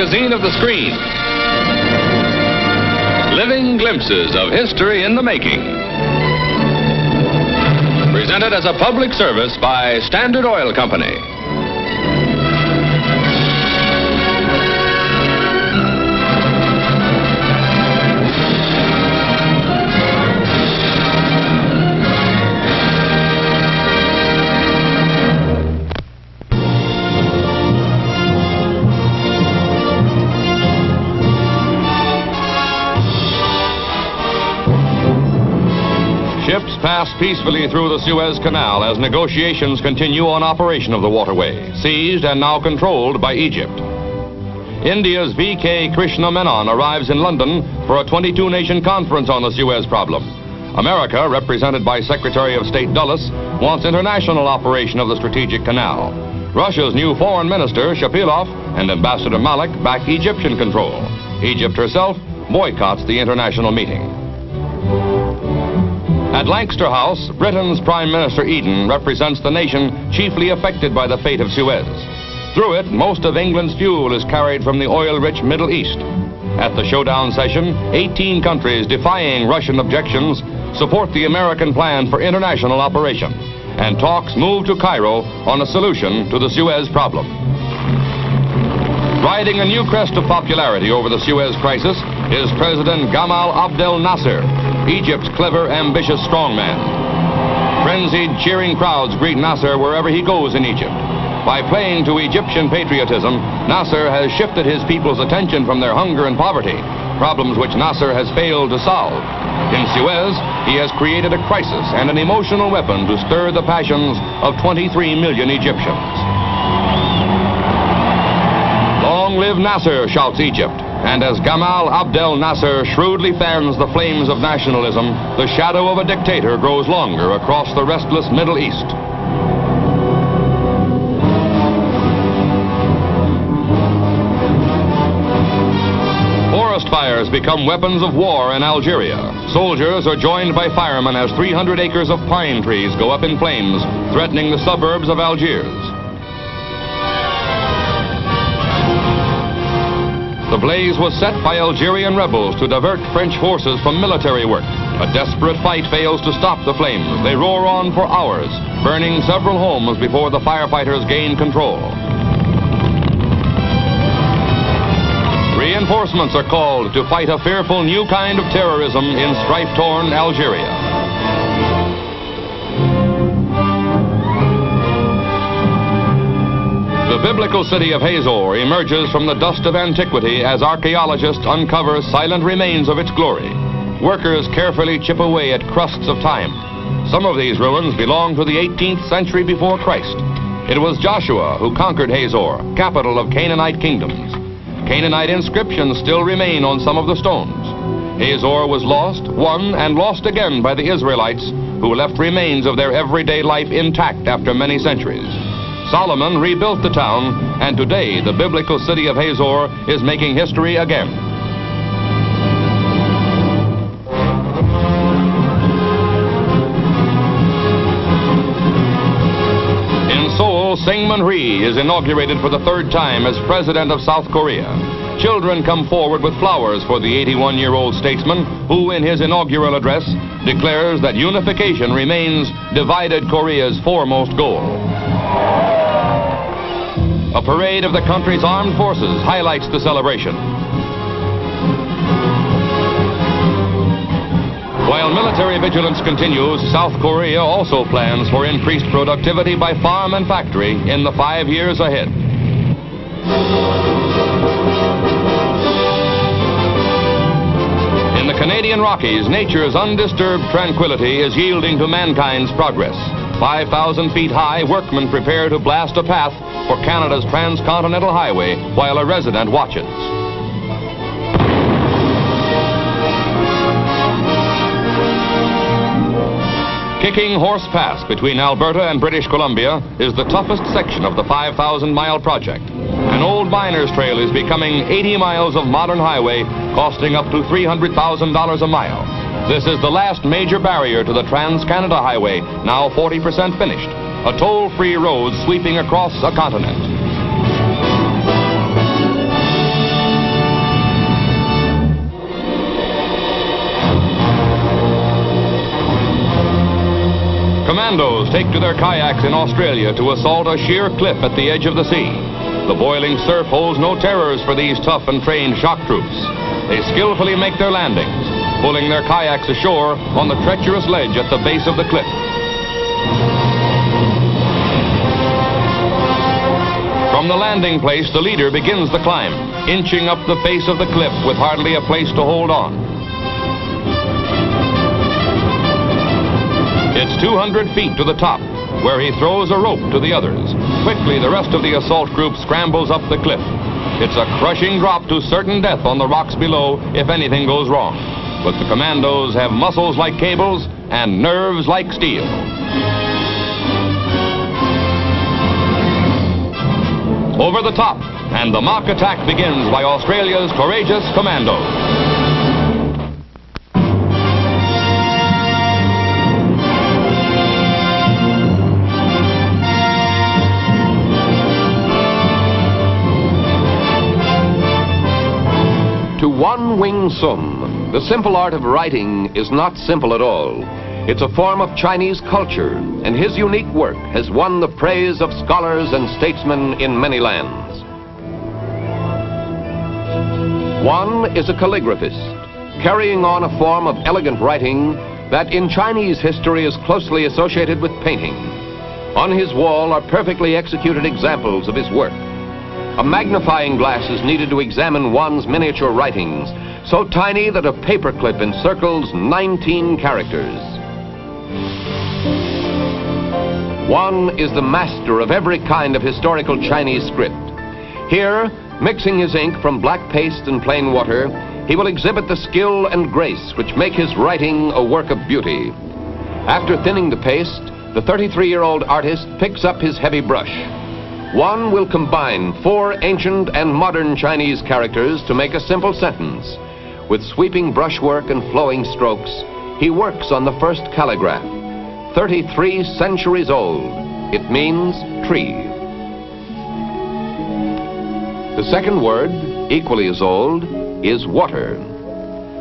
magazine of the screen. Living glimpses of history in the making. Presented as a public service by Standard Oil Company. Ships pass peacefully through the Suez Canal as negotiations continue on operation of the waterway, seized and now controlled by Egypt. India's V.K. Krishna Menon arrives in London for a 22-nation conference on the Suez problem. America, represented by Secretary of State Dulles, wants international operation of the strategic canal. Russia's new foreign minister, Shapilov, and Ambassador Malik back Egyptian control. Egypt herself boycotts the international meeting. At Lancaster House, Britain's Prime Minister Eden represents the nation chiefly affected by the fate of Suez. Through it, most of England's fuel is carried from the oil-rich Middle East. At the showdown session, 18 countries defying Russian objections support the American plan for international operation, and talks move to Cairo on a solution to the Suez problem. Riding a new crest of popularity over the Suez crisis is President Gamal Abdel Nasser, Egypt's clever, ambitious strongman. Frenzied, cheering crowds greet Nasser wherever he goes in Egypt. By playing to Egyptian patriotism, Nasser has shifted his people's attention from their hunger and poverty, problems which Nasser has failed to solve. In Suez, he has created a crisis and an emotional weapon to stir the passions of 23 million Egyptians. Long live Nasser, shouts Egypt. And as Gamal Abdel Nasser shrewdly fans the flames of nationalism, the shadow of a dictator grows longer across the restless Middle East. Forest fires become weapons of war in Algeria. Soldiers are joined by firemen as 300 acres of pine trees go up in flames, threatening the suburbs of Algiers. The blaze was set by Algerian rebels to divert French forces from military work. A desperate fight fails to stop the flames. They roar on for hours, burning several homes before the firefighters gain control. Reinforcements are called to fight a fearful new kind of terrorism in strife-torn Algeria. The biblical city of Hazor emerges from the dust of antiquity as archaeologists uncover silent remains of its glory. Workers carefully chip away at crusts of time. Some of these ruins belong to the 18th century before Christ. It was Joshua who conquered Hazor, capital of Canaanite kingdoms. Canaanite inscriptions still remain on some of the stones. Hazor was lost, won, and lost again by the Israelites, who left remains of their everyday life intact after many centuries. Solomon rebuilt the town, and today the biblical city of Hazor is making history again. In Seoul, Syngman Rhee is inaugurated for the third time as president of South Korea. Children come forward with flowers for the 81-year-old statesman who, in his inaugural address, declares that unification remains divided Korea's foremost goal. A parade of the country's armed forces highlights the celebration. While military vigilance continues, South Korea also plans for increased productivity by farm and factory in the 5 years ahead. In the Canadian Rockies, nature's undisturbed tranquility is yielding to mankind's progress. 5,000 feet high, workmen prepare to blast a path for Canada's transcontinental highway while a resident watches. Kicking Horse Pass between Alberta and British Columbia is the toughest section of the 5,000-mile project. An old miner's trail is becoming 80 miles of modern highway, costing up to $300,000 a mile. This is the last major barrier to the Trans-Canada Highway, now 40% finished, a toll-free road sweeping across a continent. commandos take to their kayaks in Australia to assault a sheer cliff at the edge of the sea. The boiling surf holds no terrors for these tough and trained shock troops. They skillfully make their landings, pulling their kayaks ashore on the treacherous ledge at the base of the cliff. From the landing place, the leader begins the climb, inching up the face of the cliff with hardly a place to hold on. It's 200 feet to the top, where he throws a rope to the others. Quickly, the rest of the assault group scrambles up the cliff. It's a crushing drop to certain death on the rocks below if anything goes wrong. But the commandos have muscles like cables and nerves like steel. Over the top, and the mock attack begins by Australia's courageous commandos. To Wan Wing Sum, the simple art of writing is not simple at all. It's a form of Chinese culture, and his unique work has won the praise of scholars and statesmen in many lands. Wan is a calligraphist, carrying on a form of elegant writing that in Chinese history is closely associated with painting. On his wall are perfectly executed examples of his work. A magnifying glass is needed to examine Wan's miniature writings, so tiny that a paperclip encircles 19 characters. Wan is the master of every kind of historical Chinese script. Here, mixing his ink from black paste and plain water, he will exhibit the skill and grace which make his writing a work of beauty. After thinning the paste, the 33-year-old artist picks up his heavy brush. Wan will combine 4 ancient and modern Chinese characters to make a simple sentence. With sweeping brushwork and flowing strokes, he works on the first calligraph, 33 centuries old. It means tree. The second word, equally as old, is water.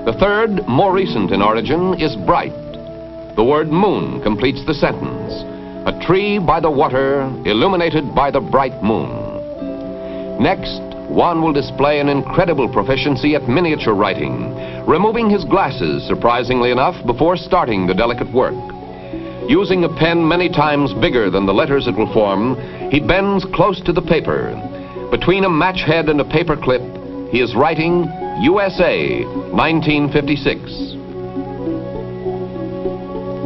The third, more recent in origin, is bright. The word moon completes the sentence. A tree by the water, illuminated by the bright moon. Next, Wan will display an incredible proficiency at miniature writing, removing his glasses, surprisingly enough, before starting the delicate work. Using a pen many times bigger than the letters it will form, he bends close to the paper. Between a match head and a paper clip, he is writing USA, 1956.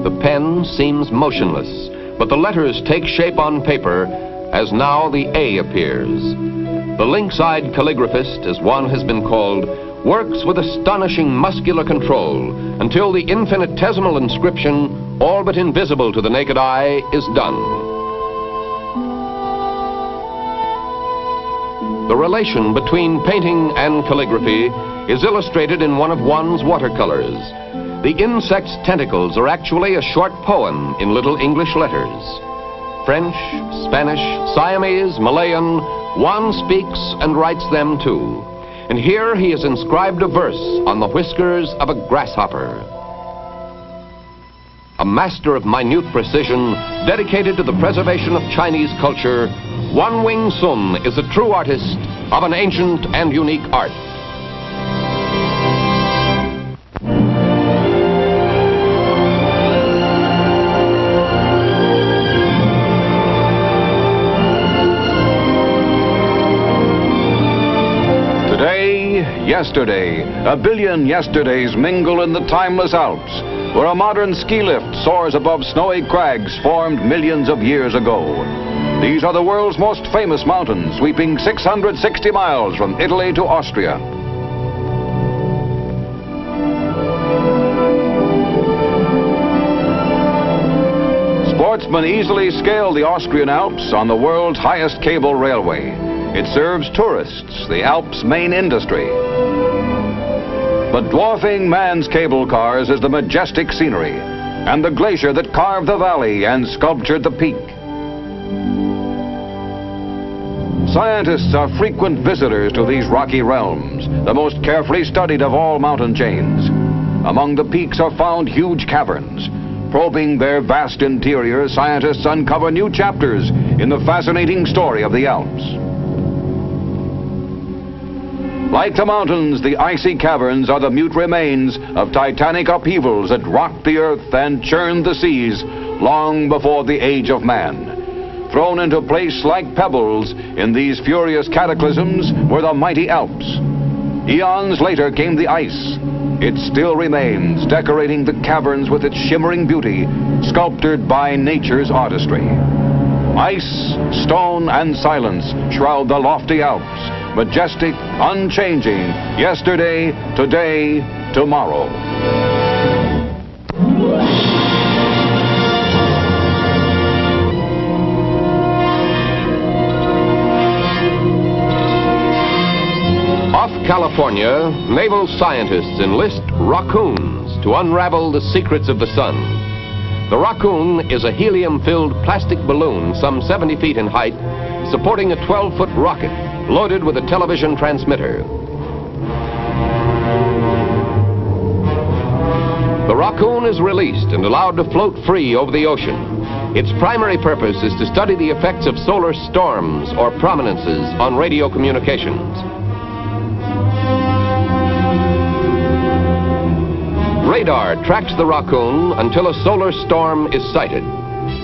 The pen seems motionless, but the letters take shape on paper as now the A appears. The lynx-eyed calligraphist, as Wan has been called, works with astonishing muscular control until the infinitesimal inscription, all but invisible to the naked eye, is done. The relation between painting and calligraphy is illustrated in one of Wan's watercolors. The insect's tentacles are actually a short poem in little English letters. French, Spanish, Siamese, Malayan, Wan speaks and writes them too. And here he has inscribed a verse on the whiskers of a grasshopper. A master of minute precision, dedicated to the preservation of Chinese culture, Wan Wing Sum is a true artist of an ancient and unique art. Yesterday, a billion yesterdays mingle in the timeless Alps, where a modern ski lift soars above snowy crags formed millions of years ago. These are the world's most famous mountains, sweeping 660 miles from Italy to Austria. Sportsmen easily scale the Austrian Alps on the world's highest cable railway. It serves tourists, the Alps' main industry. But dwarfing man's cable cars is the majestic scenery and the glacier that carved the valley and sculptured the peak. Scientists are frequent visitors to these rocky realms, the most carefully studied of all mountain chains. Among the peaks are found huge caverns, Probing their vast interior, scientists uncover new chapters in the fascinating story of the Alps. Like the mountains, the icy caverns are the mute remains of titanic upheavals that rocked the earth and churned the seas long before the age of man. Thrown into place like pebbles in these furious cataclysms were the mighty Alps. Eons later came the ice. It still remains, decorating the caverns with its shimmering beauty, sculptured by nature's artistry. Ice, stone, and silence shroud the lofty Alps, majestic, unchanging, yesterday, today, tomorrow. Off California, naval scientists enlist raccoons to unravel the secrets of the sun. The raccoon is a helium-filled plastic balloon some 70 feet in height, supporting a 12-foot rocket loaded with a television transmitter. The raccoon is released and allowed to float free over the ocean. Its primary purpose is to study the effects of solar storms or prominences on radio communications. Radar tracks the raccoon until a solar storm is sighted.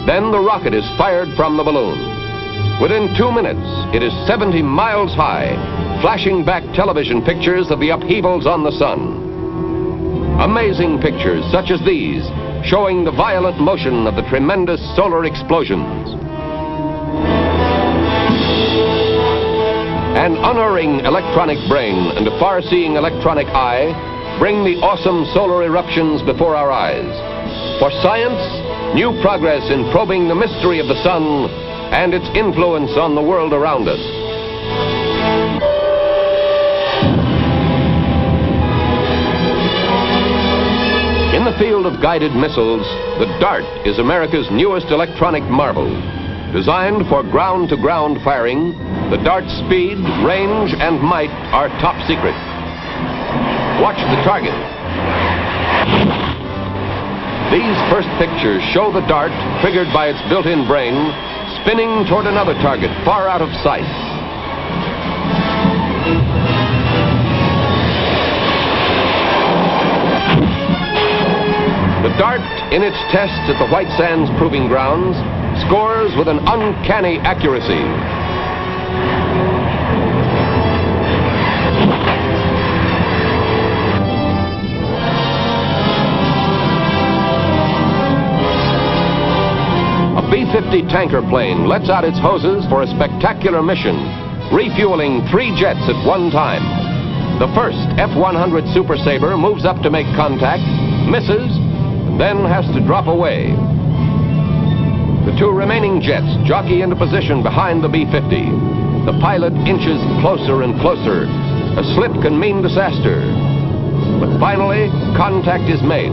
Then the rocket is fired from the balloon. Within 2 minutes, it is 70 miles high, flashing back television pictures of the upheavals on the sun. Amazing pictures such as these, showing the violent motion of the tremendous solar explosions. An unerring electronic brain and a far-seeing electronic eye bring the awesome solar eruptions before our eyes. For science, new progress in probing the mystery of the sun and its influence on the world around us. In the field of guided missiles, the DART is America's newest electronic marvel. Designed for ground-to-ground firing, the DART's speed, range, and might are top secret. Watch the target. These first pictures show the DART, triggered by its built-in brain, spinning toward another target far out of sight. The DART, in its tests at the White Sands Proving Grounds, scores with an uncanny accuracy. A B-50 tanker plane lets out its hoses for a spectacular mission, refueling 3 jets at one time. The first F-100 Super Sabre moves up to make contact, misses, and then has to drop away. The 2 remaining jets jockey into position behind the B-50. The pilot inches closer and closer. A slip can mean disaster. But finally, contact is made.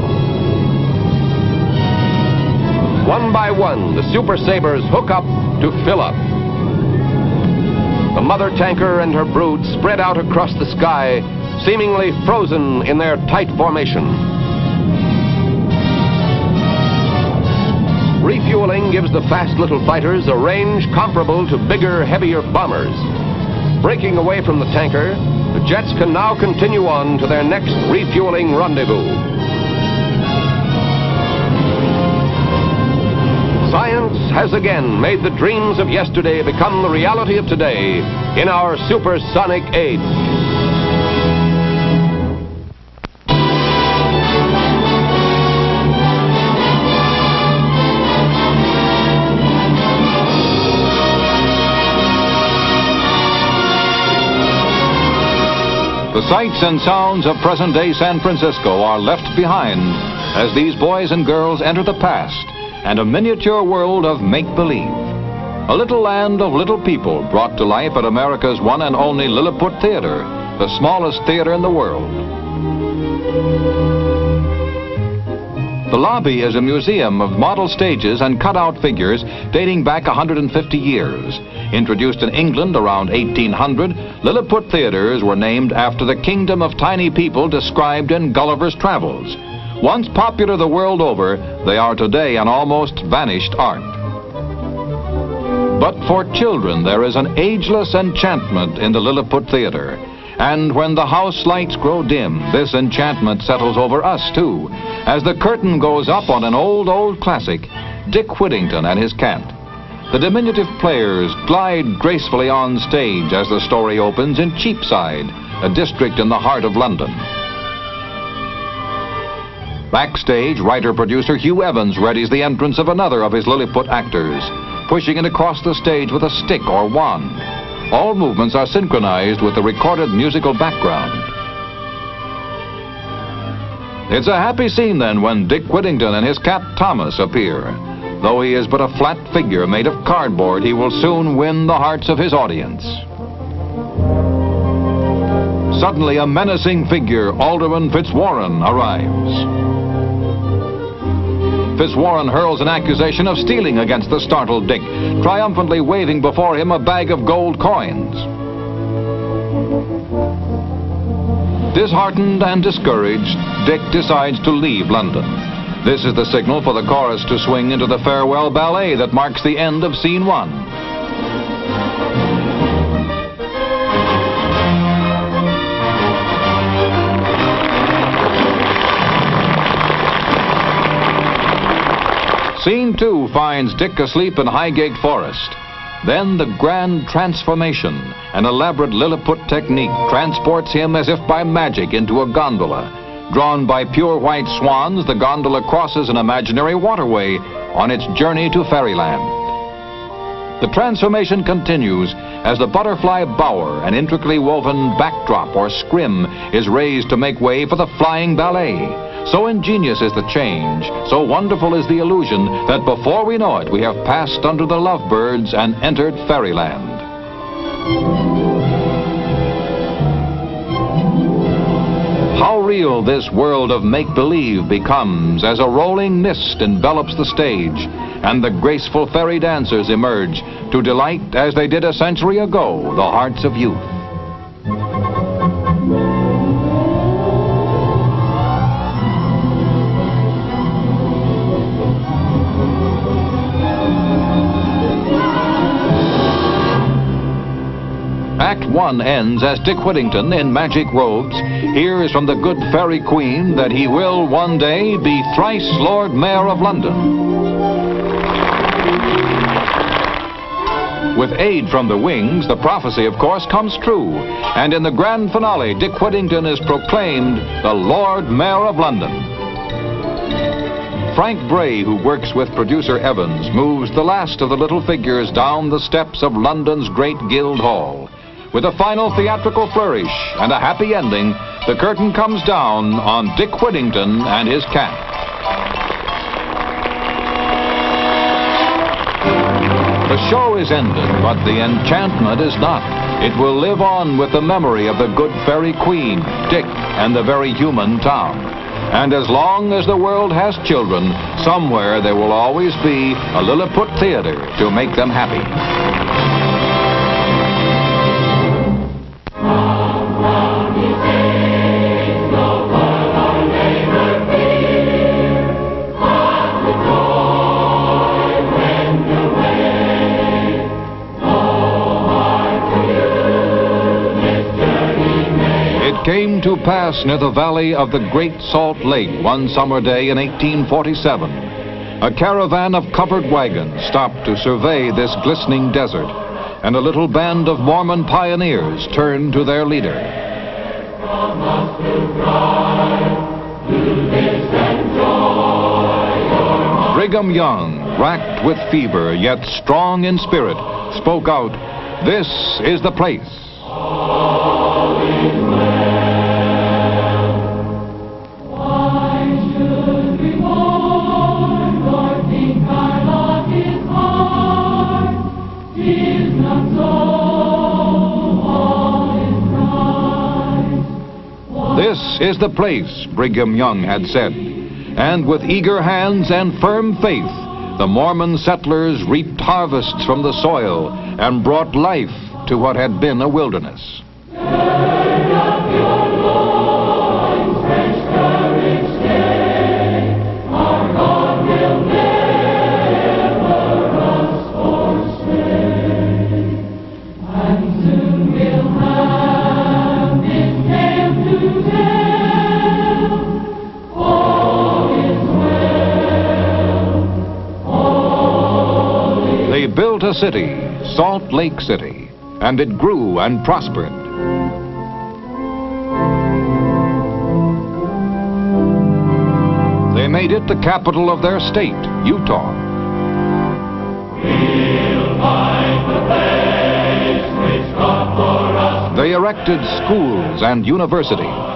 One by one, the Super Sabres hook up to fill up. The mother tanker and her brood spread out across the sky, seemingly frozen in their tight formation. Refueling gives the fast little fighters a range comparable to bigger, heavier bombers. Breaking away from the tanker, the jets can now continue on to their next refueling rendezvous. Science has again made the dreams of yesterday become the reality of today in our supersonic age. The sights and sounds of present-day San Francisco are left behind as these boys and girls enter the past and a miniature world of make-believe. A little land of little people brought to life at America's one and only Lilliput Theater, the smallest theater in the world. The lobby is a museum of model stages and cutout figures dating back 150 years. Introduced in England around 1800, Lilliput theaters were named after the kingdom of tiny people described in Gulliver's Travels. Once popular the world over, they are today an almost vanished art. But for children, there is an ageless enchantment in the Lilliput Theater. And when the house lights grow dim, this enchantment settles over us, too, as the curtain goes up on an old classic, Dick Whittington and his cat. The diminutive players glide gracefully on stage as the story opens in Cheapside, a district in the heart of London. Backstage, writer-producer Hugh Evans readies the entrance of another of his Lilliput actors, pushing it across the stage with a stick or wand. All movements are synchronized with the recorded musical background. It's a happy scene then when Dick Whittington and his cat Thomas appear. Though he is but a flat figure made of cardboard, he will soon win the hearts of his audience. Suddenly, a menacing figure, Alderman Fitzwarren, arrives. Fitzwarren hurls an accusation of stealing against the startled Dick, triumphantly waving before him a bag of gold coins. Disheartened and discouraged, Dick decides to leave London. This is the signal for the chorus to swing into the farewell ballet that marks the end of Scene 1. Scene 2 finds Dick asleep in Highgate Forest. Then the grand transformation, an elaborate Lilliput technique, transports him as if by magic into a gondola. Drawn by pure white swans, the gondola crosses an imaginary waterway on its journey to fairyland. The transformation continues as the butterfly bower, an intricately woven backdrop or scrim, is raised to make way for the flying ballet. So ingenious is the change, so wonderful is the illusion, that before we know it, we have passed under the lovebirds and entered fairyland. How real this world of make-believe becomes as a rolling mist envelops the stage, and the graceful fairy dancers emerge to delight, as they did a century ago, the hearts of youth. Act 1 ends as Dick Whittington, in magic robes, hears from the good fairy queen that he will one day be thrice Lord Mayor of London. With aid from the wings, the prophecy, of course, comes true. And in the grand finale, Dick Whittington is proclaimed the Lord Mayor of London. Frank Bray, who works with producer Evans, moves the last of the little figures down the steps of London's great Guildhall. With a final theatrical flourish and a happy ending, the curtain comes down on Dick Whittington and his cat. The show is ended, but the enchantment is not. It will live on with the memory of the good fairy queen, Dick, and the very human town. And as long as the world has children, somewhere there will always be a Lilliput theater to make them happy. Came to pass near the valley of the Great Salt Lake one summer day in 1847. A caravan of covered wagons stopped to survey this glistening desert, and a little band of Mormon pioneers turned to their leader. Brigham Young, racked with fever yet strong in spirit, spoke out, "This is the place." This is the place, Brigham Young had said. And with eager hands and firm faith, the Mormon settlers reaped harvests from the soil and brought life to what had been a wilderness. Gird up your loins, fresh courage stay. built a city, Salt Lake City, and it grew and prospered. They made it the capital of their state, Utah. They erected schools and universities.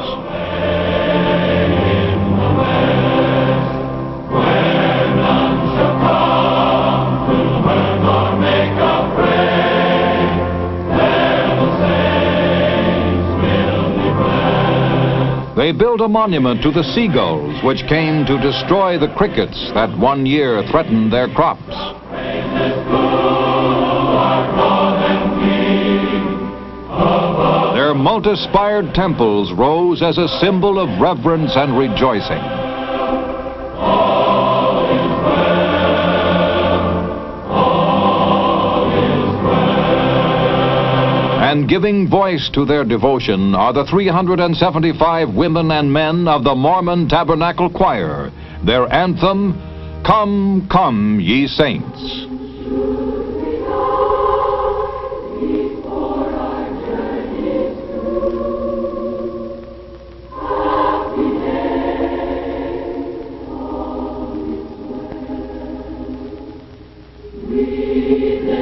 They built a monument to the seagulls which came to destroy the crickets that one year threatened their crops. Their multi-spired temples rose as a symbol of reverence and rejoicing. And giving voice to their devotion are the 375 women and men of the Mormon Tabernacle Choir. Their anthem, "Come, Come, Ye Saints." We